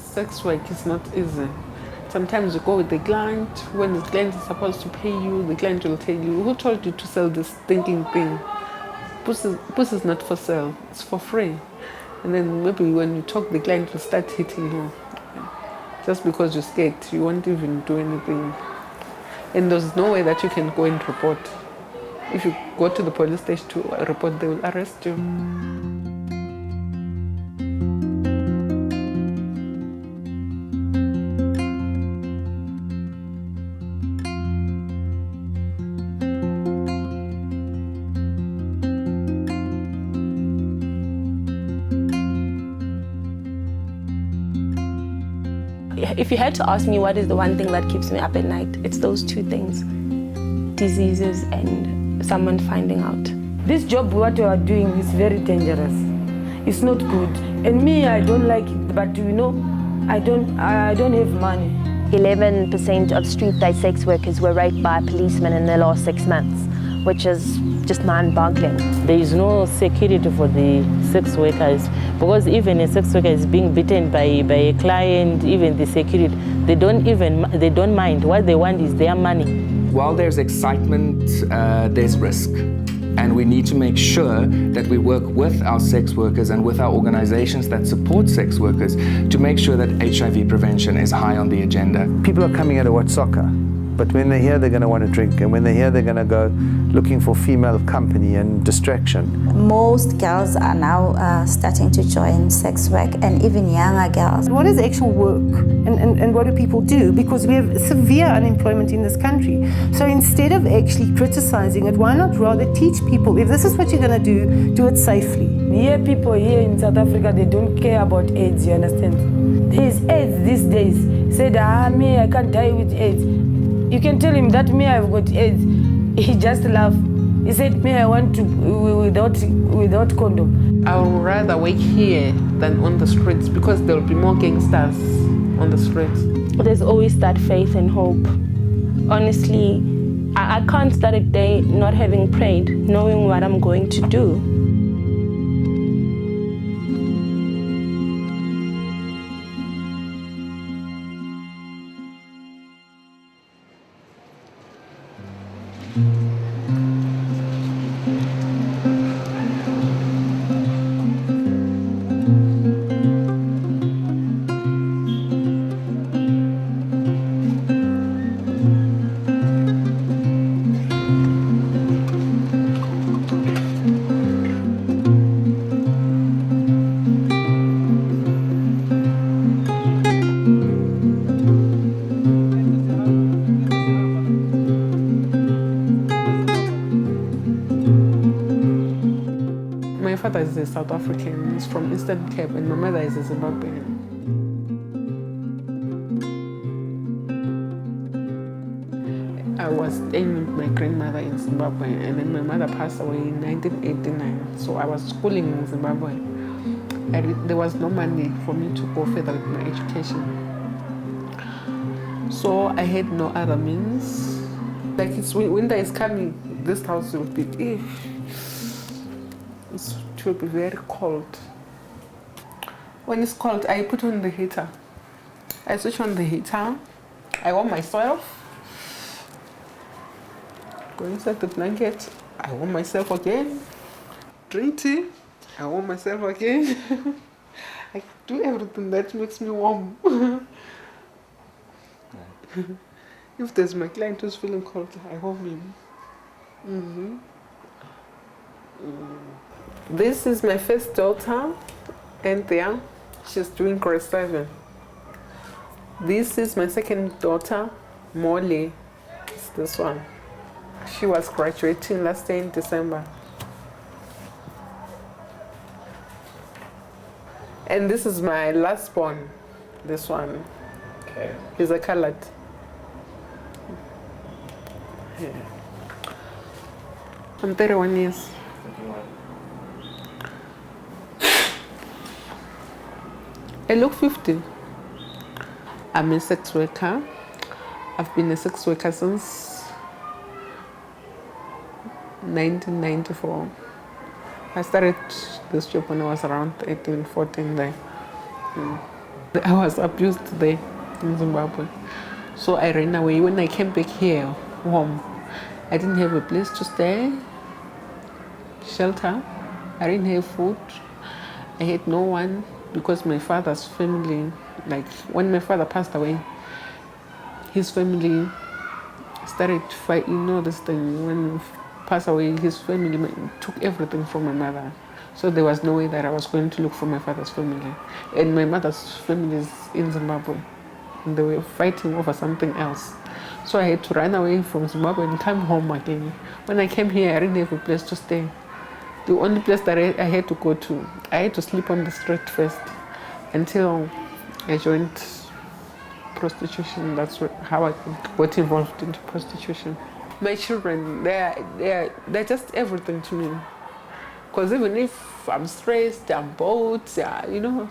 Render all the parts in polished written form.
sex work is not easy. Sometimes you go with the client. When the client is supposed to pay you, the client will tell you, who told you to sell this stinking thing? Pussy is not for sale, it's for free. And then maybe when you talk, the client will start hitting you. Just because you're scared, you won't even do anything. And there's no way that you can go and report. If you go to the police station to report, they will arrest you. If you had to ask me what is the one thing that keeps me up at night, it's those two things: diseases and someone finding out. This job, what you are doing, is very dangerous. It's not good. And me, I don't like it, but you know, I don't have money. 11% of street-day sex workers were raped by a policeman in the last 6 months, which is just mind-boggling. There is no security for the sex workers, because even a sex worker is being beaten by a client, even the security, they don't mind. What they want is their money. While there's excitement, there's risk. And we need to make sure that we work with our sex workers and with our organizations that support sex workers to make sure that HIV prevention is high on the agenda. People are coming here to watch soccer, but when they're here, they're going to want to drink. And when they're here, they're going to go looking for female company and distraction. Most girls are now starting to join sex work, and even younger girls. What is actual work and what do people do? Because we have severe unemployment in this country. So instead of actually criticizing it, why not rather teach people, if this is what you're going to do it safely? Here, people here in South Africa, they don't care about AIDS, you understand? There is AIDS these days. Said, me, I can't die with AIDS. You can tell him that me, I've got AIDS. He just laughed. He said, me, I want to without condom. I would rather work here than on the streets because there will be more gangsters on the streets. There's always that faith and hope. Honestly, I can't start a day not having prayed, knowing what I'm going to do. My father is a South African, he's from Eastern Cape, and my mother is a Zimbabwean. I was staying with my grandmother in Zimbabwe, and then my mother passed away in 1989, so I was schooling in Zimbabwe. There was no money for me to go further with my education. So I had no other means. Like winter is coming, this house will be, it will be very cold. When it's cold, I put on the heater. I switch on the heater, I warm myself, go inside the blanket, I warm myself again, drink tea, I warm myself again. I do everything that makes me warm. If there's my client who's feeling cold, I warm him. This is my first daughter, Anthea. She's doing grade 7. This is my second daughter, Molly. It's this one. She was graduating last year in December. And this is my last born, this one. Okay. He's a colored. Yeah. I'm 31 years. I look 50. I'm a sex worker. I've been a sex worker since 1994. I started this job when I was around 18, 14 there. I was abused there in Zimbabwe. So I ran away. When I came back here, home, I didn't have a place to stay, shelter. I didn't have food. I had no one because my father's family, like when my father passed away, his family started fighting, you know this thing, when he passed away, his family took everything from my mother. So there was no way that I was going to look for my father's family. And my mother's family is in Zimbabwe. And they were fighting over something else. So I had to run away from Zimbabwe and come home again. When I came here, I didn't have a place to stay. The only place that I had to go to, I had to sleep on the street first until I joined prostitution. That's how I got involved into prostitution. My children, they're just everything to me. Because even if I'm stressed, I'm bored, you know,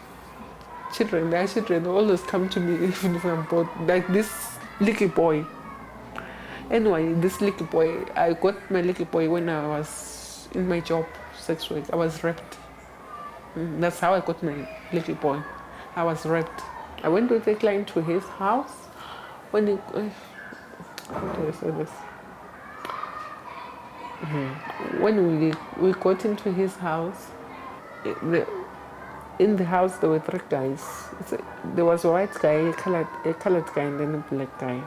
children, their children always come to me even if I'm bored. Like this little boy. Anyway, this little boy, I got my little boy when I was in my job, sex work. I was raped. That's how I got my little boy. I was raped. I went with a client to his house. When he, how do I say this? When we got into his house, in the house there were 3 guys. There was a white guy, a colored guy, and then a black guy.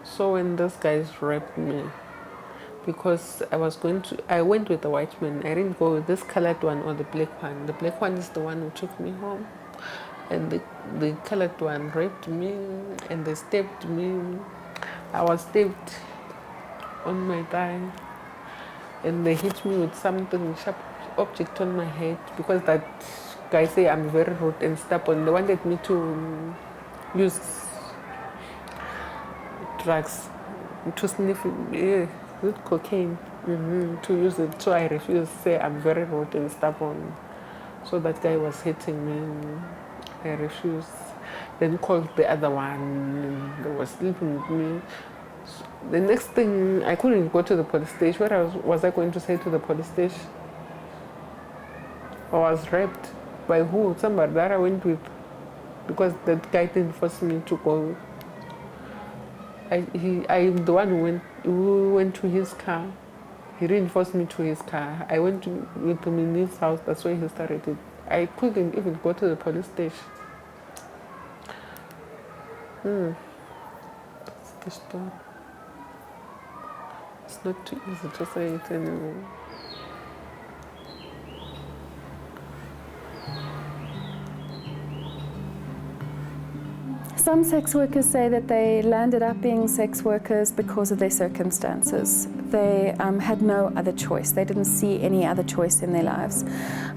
So when those guys raped me, because I went with the white man. I didn't go with this colored one or the black one. The black one is the one who took me home. And the colored one raped me and they stabbed me. I was stabbed on my thigh and they hit me with something, sharp object on my head because that guy say I'm very rude and stubborn. They wanted me to use drugs, to sniff with cocaine, to use it. So I refused, say I'm very rude and stubborn. So that guy was hitting me. I refused. Then called the other one. They were sleeping with me. So the next thing, I couldn't go to the police station. What was I going to say to the police station? I was raped. By who? Somebody that I went with. Because that guy didn't force me to go. I'm the one who went to his car. He didn't force me to his car. I went with him in his house. That's why he started it. I couldn't even go to the police station. That's the story. It's not too easy to say it anymore. Some sex workers say that they landed up being sex workers because of their circumstances. They had no other choice. They didn't see any other choice in their lives.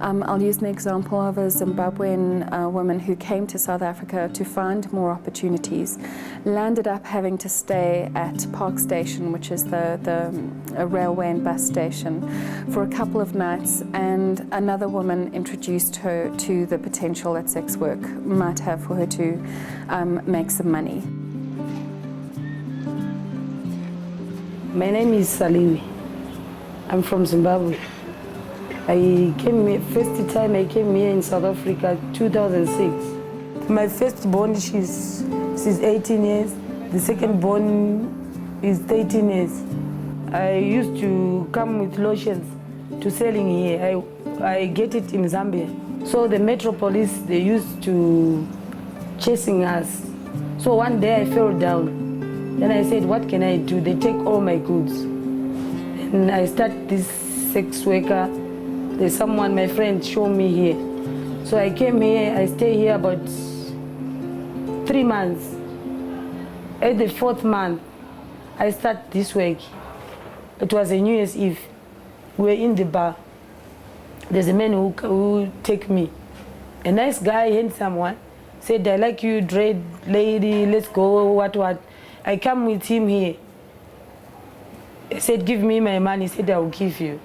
I'll use an example of a Zimbabwean woman who came to South Africa to find more opportunities, landed up having to stay at Park Station, which is the railway and bus station, for a couple of nights, and another woman introduced her to the potential that sex work might have for her to make some money. My name is Saliwi. I'm from Zimbabwe. I came here, first time I came here in South Africa, 2006. My firstborn, she's 18 years. The second born is 13 years. I used to come with lotions to selling here. I get it in Zambia. So the Metro Police, they used to chasing us. So one day I fell down. Then I said, what can I do? They take all my goods. And I start this sex worker. There's someone, my friend, showed me here. So I came here, I stay here about 3 months. At the 4th month, I start this work. It was a New Year's Eve. We were in the bar. There's a man who take me. A nice guy, handsome one, said, I like you, dread lady, let's go, what. I come with him here. He said, give me my money. He said, I will give you.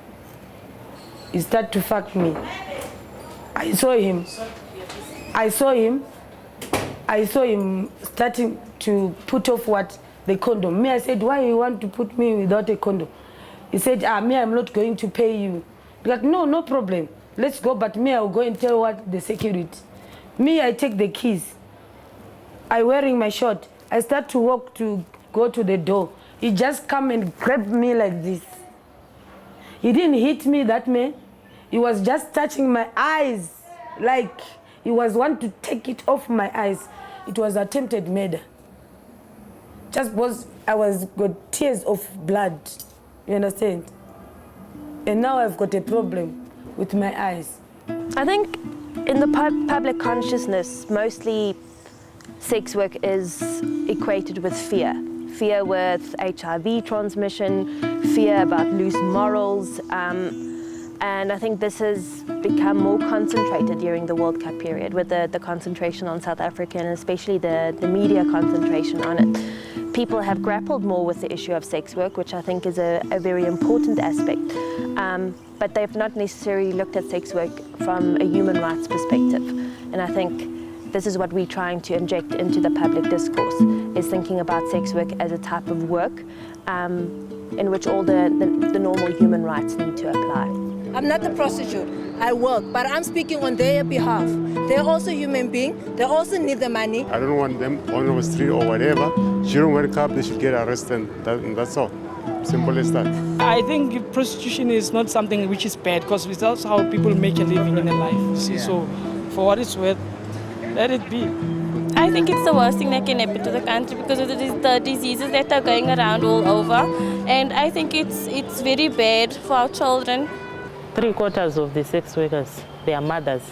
He started to fuck me. I saw him starting to put off the condom. Me, I said, why you want to put me without a condom? He said, me, I'm not going to pay you. Like, no problem. let's go, but me, I'll go and tell what the security. Me, I take the keys. I wearing my short. I start to walk to go to the door. He just come and grab me like this. He didn't hit me, that man. He was just touching my eyes, like he was want to take it off my eyes. It was attempted murder. Just because I got tears of blood, you understand? And now I've got a problem with my eyes. I think in the public consciousness, mostly sex work is equated with fear. Fear with HIV transmission, fear about loose morals, and I think this has become more concentrated during the World Cup period with the concentration on South Africa and especially the media concentration on it. People have grappled more with the issue of sex work, which I think is a very important aspect, but they've not necessarily looked at sex work from a human rights perspective. And I think this is what we're trying to inject into the public discourse, is thinking about sex work as a type of work in which all the normal human rights need to apply. I'm not a prostitute, I work, but I'm speaking on their behalf. They're also human beings, they also need the money. I don't want them on the street or whatever. During World Cup, they should get arrested, and that's all. Simple as that. I think prostitution is not something which is bad, because that's how people make a living in their life. See? So for what it's worth, let it be. I think it's the worst thing that can happen to the country because of the diseases that are going around all over, and I think it's very bad for our children. 3/4 of the sex workers, they are mothers.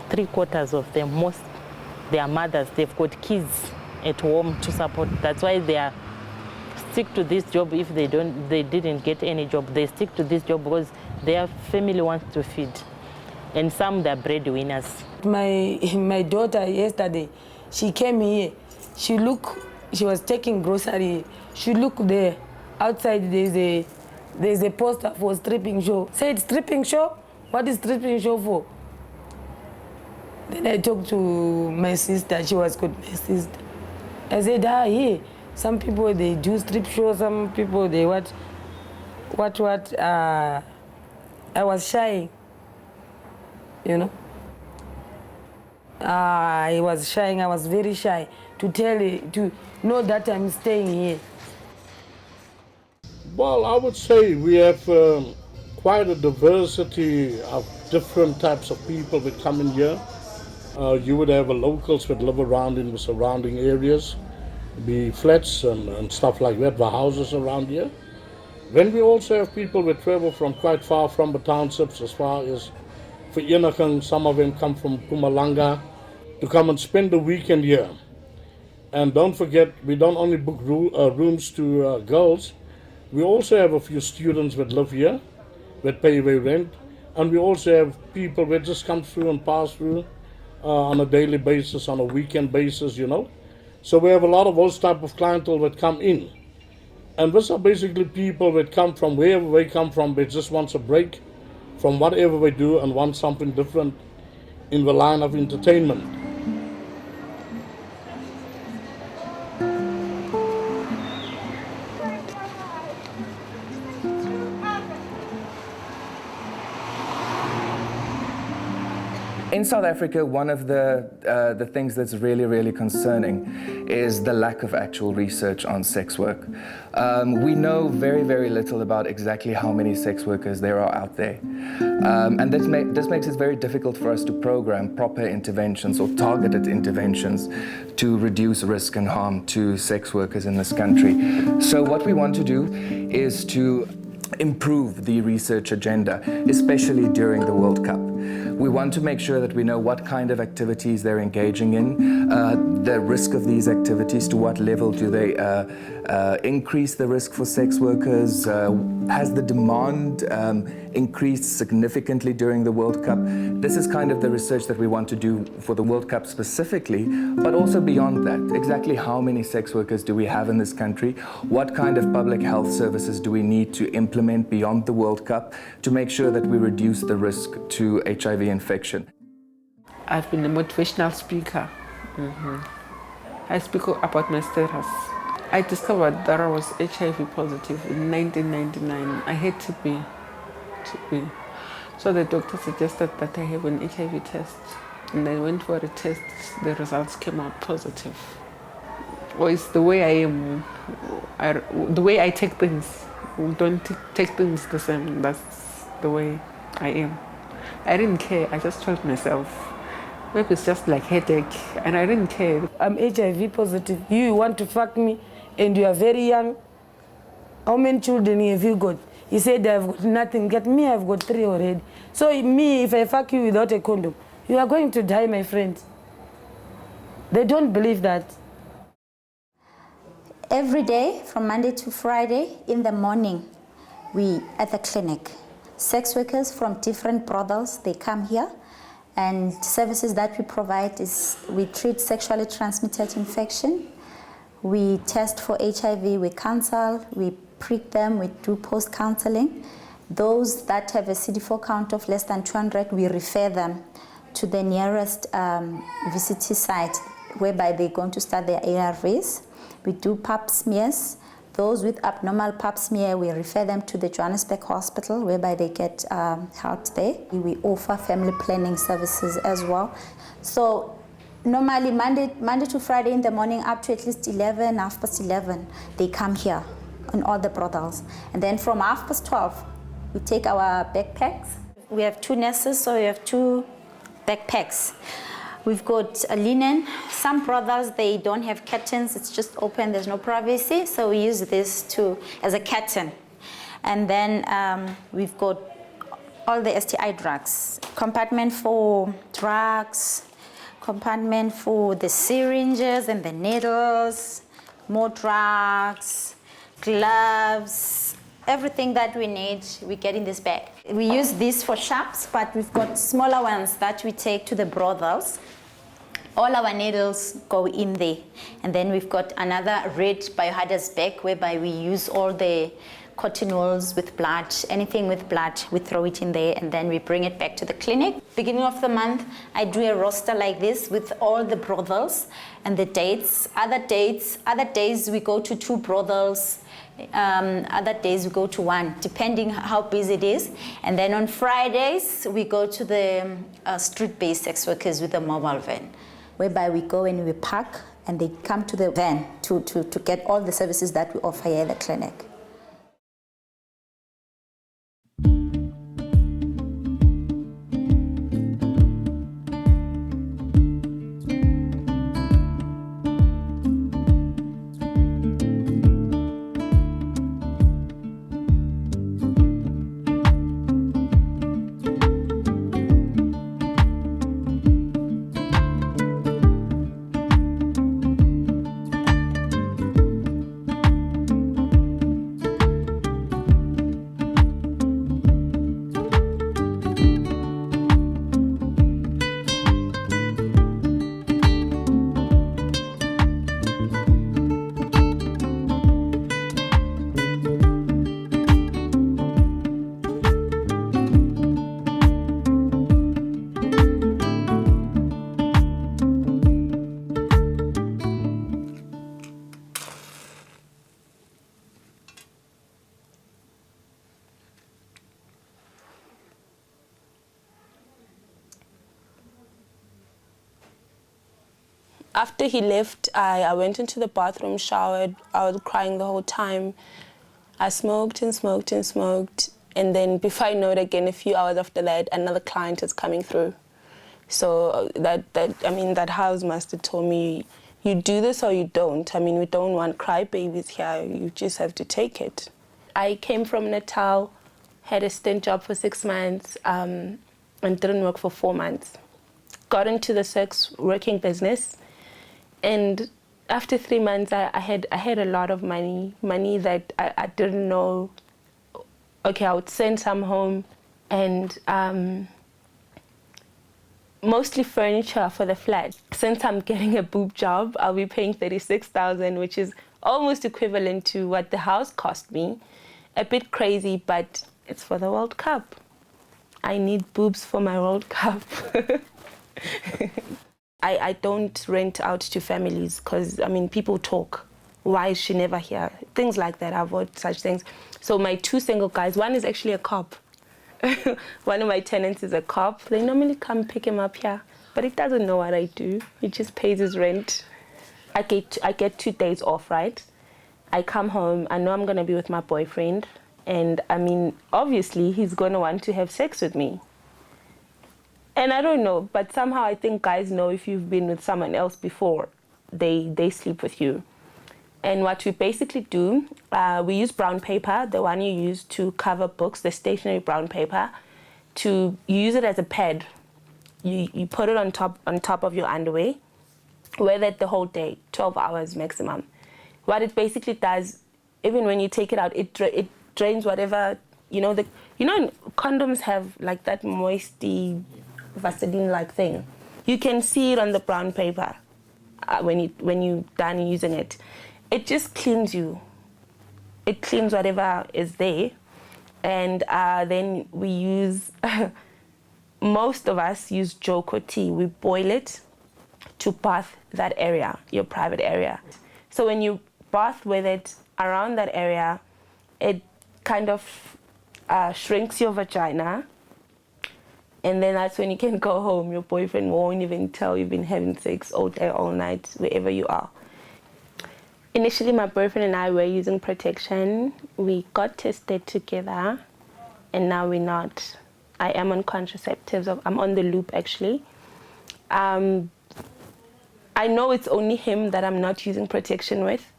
3/4 of them, they are mothers. They've got kids at home to support. That's why they stick to this job. If they didn't get any job, they stick to this job because their family wants to feed, and some they're breadwinners. My daughter yesterday, she came here. She was taking grocery. She looked there. Outside there's a poster for stripping show. Said stripping show? What is stripping show for? Then I talked to my sister. She was called my sister. I said, here. Some people they do strip show. Some people they what? I was shy. You know. I was shy. I was very shy to know that I'm staying here. Well, I would say we have quite a diversity of different types of people that come in here. You would have locals that live around in the surrounding areas, be flats and stuff like that, the houses around here. Then we also have people that travel from quite far from the townships, as far as Vereniging. Some of them come from Mpumalanga to come and spend the weekend here. And don't forget, we don't only book rooms to girls. We also have a few students that live here, that pay their rent, and we also have people that just come through and pass through on a daily basis, on a weekend basis, you know. So we have a lot of those type of clientele that come in. And these are basically people that come from wherever they come from, they just want a break from whatever they do and want something different in the line of entertainment. In South Africa, one of the things that's really, really concerning is the lack of actual research on sex work. We know very, very little about exactly how many sex workers there are out there. And this makes it very difficult for us to program proper interventions or targeted interventions to reduce risk and harm to sex workers in this country. So what we want to do is to improve the research agenda, especially during the World Cup. We want to make sure that we know what kind of activities they're engaging in, the risk of these activities, to what level do they increase the risk for sex workers, has the demand increased significantly during the World Cup. This is kind of the research that we want to do for the World Cup specifically, but also beyond that. Exactly how many sex workers do we have in this country? What kind of public health services do we need to implement beyond the World Cup to make sure that we reduce the risk to HIV infection? I've been a motivational speaker. I speak about my status. I discovered that I was HIV positive in 1999. I had to be. So the doctor suggested that I have an HIV test. And I went for a test, the results came out positive. Or it's the way I am, the way I take things. Don't take things the same, that's the way I am. I didn't care, I just told myself, maybe it's just like headache, and I didn't care. I'm HIV positive, you want to fuck me, and you are very young. How many children have you got? He said, I've got nothing. Get me, I've got 3 already. So me, if I fuck you without a condom, you are going to die, my friend. They don't believe that. Every day, from Monday to Friday, in the morning, we at the clinic. Sex workers from different brothels, they come here. And services that we provide is we treat sexually transmitted infection. We test for HIV, we counsel, we prick them, we do post-counseling. Those that have a CD4 count of less than 200, we refer them to the nearest VCT site, whereby they're going to start their ARVs. We do pap smears. Those with abnormal pap smear, we refer them to the Johannesburg Hospital, whereby they get help there. We offer family planning services as well. So normally Monday to Friday in the morning up to at least 11, 11:30, they come here on all the brothels. And then from 12:30, we take our backpacks. We have 2 nurses, so we have 2 backpacks. We've got a linen. Some brothels, they don't have curtains, it's just open, there's no privacy, so we use this as a curtain. And then we've got all the STI drugs. Compartment for drugs, compartment for the syringes and the needles, more drugs, gloves, everything that we need, we get in this bag. We use this for sharps, but we've got smaller ones that we take to the brothels. All our needles go in there. And then we've got another red biohazard bag whereby we use all the cotton wools with blood, anything with blood, we throw it in there and then we bring it back to the clinic. Beginning of the month, I do a roster like this with all the brothels and the dates. Other days we go to 2 brothels, other days we go to 1, depending how busy it is. And then on Fridays, we go to the street-based sex workers with a mobile van, whereby we go and we park and they come to the van to get all the services that we offer here at the clinic. After he left, I went into the bathroom, showered. I was crying the whole time. I smoked and smoked and smoked. And then before I know it again, a few hours after that, another client is coming through. So that house master told me, you do this or you don't. I mean, we don't want crybabies here. You just have to take it. I came from Natal, had a stint job for 6 months, and didn't work for 4 months. Got into the sex working business. And after 3 months, I had a lot of money that I didn't know. Okay, I would send some home, and mostly furniture for the flat. Since I'm getting a boob job, I'll be paying 36,000, which is almost equivalent to what the house cost me. A bit crazy, but it's for the World Cup. I need boobs for my World Cup. I don't rent out to families because, I mean, people talk. Why is she never here? Things like that. I avoid such things. So my 2 single guys, one is actually a cop. one of my tenants is a cop. They normally come pick him up here, but he doesn't know what I do. He just pays his rent. I get 2 days off, right? I come home, I know I'm gonna be with my boyfriend, and I mean, obviously he's gonna want to have sex with me. And I don't know, but somehow I think guys know if you've been with someone else before, they sleep with you. And what we basically do, we use brown paper, the one you use to cover books, the stationary brown paper, to use it as a pad. You put it on top of your underwear, wear that the whole day, 12 hours maximum. What it basically does, even when you take it out, it drains whatever, condoms have like that moisty Vaseline-like thing. You can see it on the brown paper when you're done using it. It just cleans you. It cleans whatever is there. And then we use, most of us use Joko tea. We boil it to bath that area, your private area. So when you bath with it around that area, it kind of shrinks your vagina. And then that's when you can go home. Your boyfriend won't even tell you've been having sex all day, all night, wherever you are. Initially, my boyfriend and I were using protection. We got tested together, and now we're not. I am on contraceptives. I'm on the loop, actually. I know it's only him that I'm not using protection with,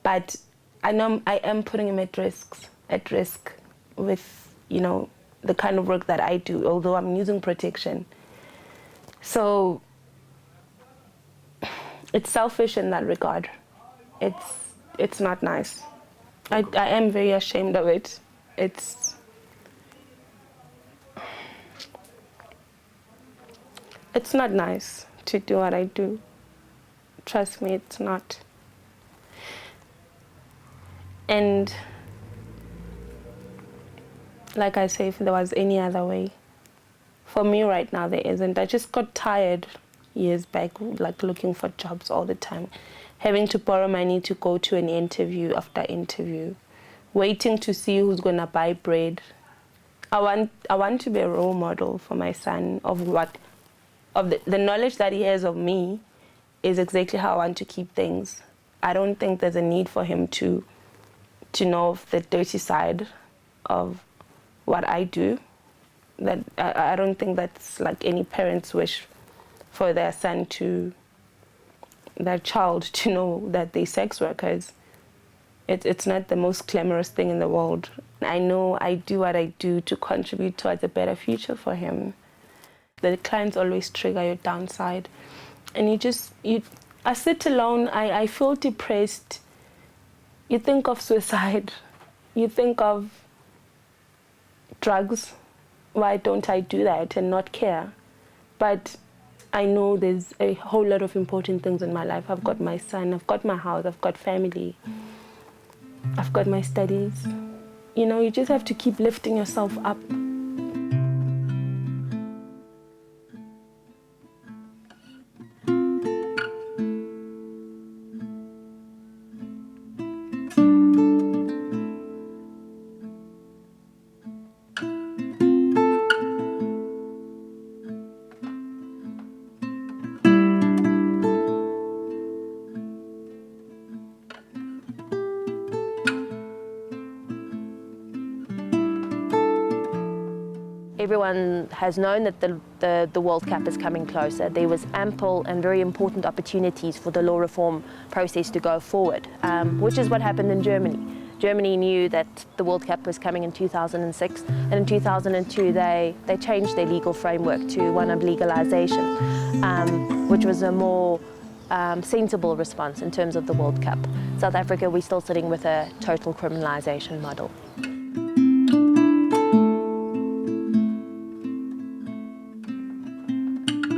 but I know I am putting him at risk with, the kind of work that I do, although I'm using protection. So it's selfish in that regard. It's not nice. I am very ashamed of it. It's not nice to do what I do. Trust me, it's not. And like I say, if there was any other way, for me right now there isn't. I just got tired years back, like looking for jobs all the time, having to borrow money to go to an interview after interview, waiting to see who's gonna buy bread. I want to be a role model for my son of the knowledge that he has of me is exactly how I want to keep things. I don't think there's a need for him to know of the dirty side of what I do. That I don't think that's like any parent's wish for their child to know that they're sex workers. It's not the most glamorous thing in the world. I know I do what I do to contribute towards a better future for him. The clients always trigger your downside. And I sit alone, I feel depressed. You think of suicide. You think of drugs. Why don't I do that and not care? But I know there's a whole lot of important things in my life. I've got my son, I've got my house, I've got family, I've got my studies. You just have to keep lifting yourself up. Everyone has known that the World Cup is coming closer. There was ample and very important opportunities for the law reform process to go forward, which is what happened in Germany. Germany knew that the World Cup was coming in 2006, and in 2002 they changed their legal framework to one of legalization, which was a more sensible response in terms of the World Cup. South Africa, we're still sitting with a total criminalization model.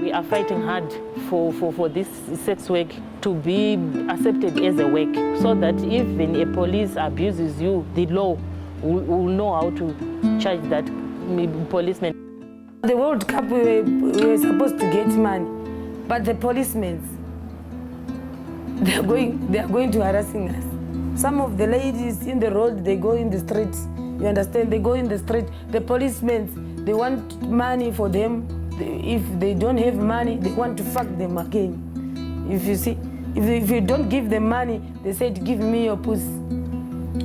We are fighting hard for this sex work to be accepted as a work, so that even a police abuses you, the law will know how to charge that policeman. The World Cup, we were supposed to get money, but the policemen, they are going to harassing us. Some of the ladies in the road, they go in the streets, You understand? They go in the street. The policemen, they want money for them. If they don't have money, they want to fuck them again. If you see, if you don't give them money, they said, give me your pussy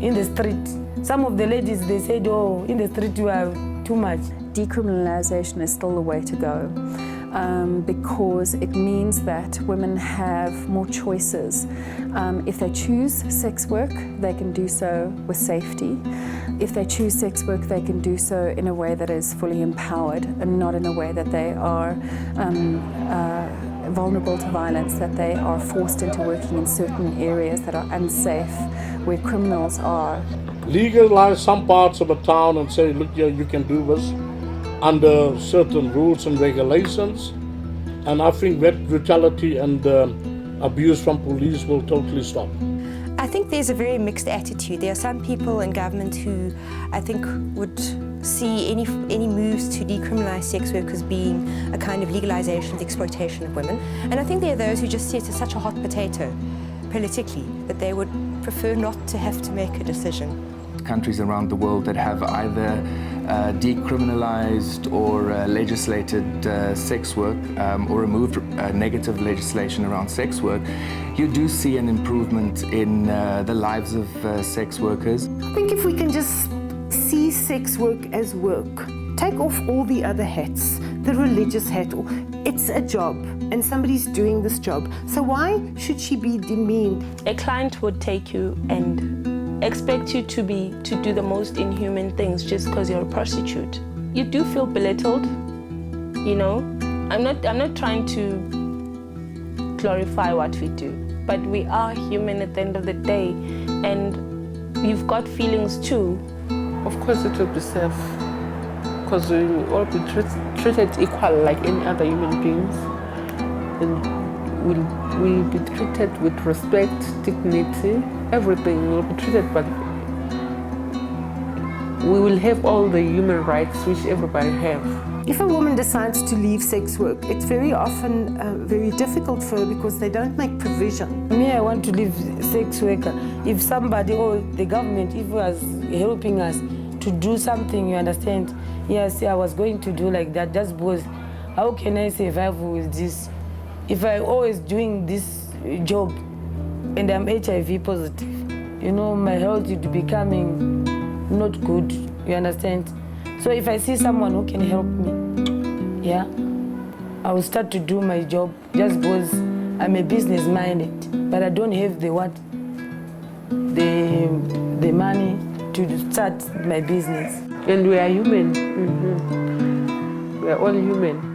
in the street. Some of the ladies, they said, oh, in the street you are too much. Decriminalisation is still the way to go. Because it means that women have more choices. If they choose sex work, they can do so with safety. If they choose sex work, they can do so in a way that is fully empowered and not in a way that they are vulnerable to violence, that they are forced into working in certain areas that are unsafe, where criminals are. Legalize some parts of a town and say, look here, you can do this under certain rules and regulations, and I think that brutality and abuse from police will totally stop. I think there's a very mixed attitude. There are some people in government who I think would see any moves to decriminalise sex work as being a kind of legalisation of the exploitation of women. And I think there are those who just see it as such a hot potato politically that they would prefer not to have to make a decision. Countries around the world that have either decriminalized or legislated sex work or removed negative legislation around sex work, you do see an improvement in the lives of sex workers. I think if we can just see sex work as work, take off all the other hats, the religious hat, it's a job and somebody's doing this job. So why should she be demeaned? A client would take you and expect you to do the most inhuman things just because you're a prostitute. You do feel belittled, you know. I'm not trying to glorify what we do, but we are human at the end of the day, and you've got feelings too. Of course it will be safe, because we will all be treated equal like any other human beings, and we'll be treated with respect, dignity, everything will be treated, but we will have all the human rights which everybody have. If a woman decides to leave sex work, it's very often very difficult for her because they don't make provision. Me, I want to leave sex worker. If somebody or the government, if was helping us to do something, you understand? Yes, I was going to do like that. Just because, how can I survive with this? If I'm always doing this job and I'm HIV positive, you know, my health is becoming not good, you understand? So if I see someone who can help me, yeah, I will start to do my job just because I'm a business-minded, but I don't have the money to start my business. And we are human. We are all human.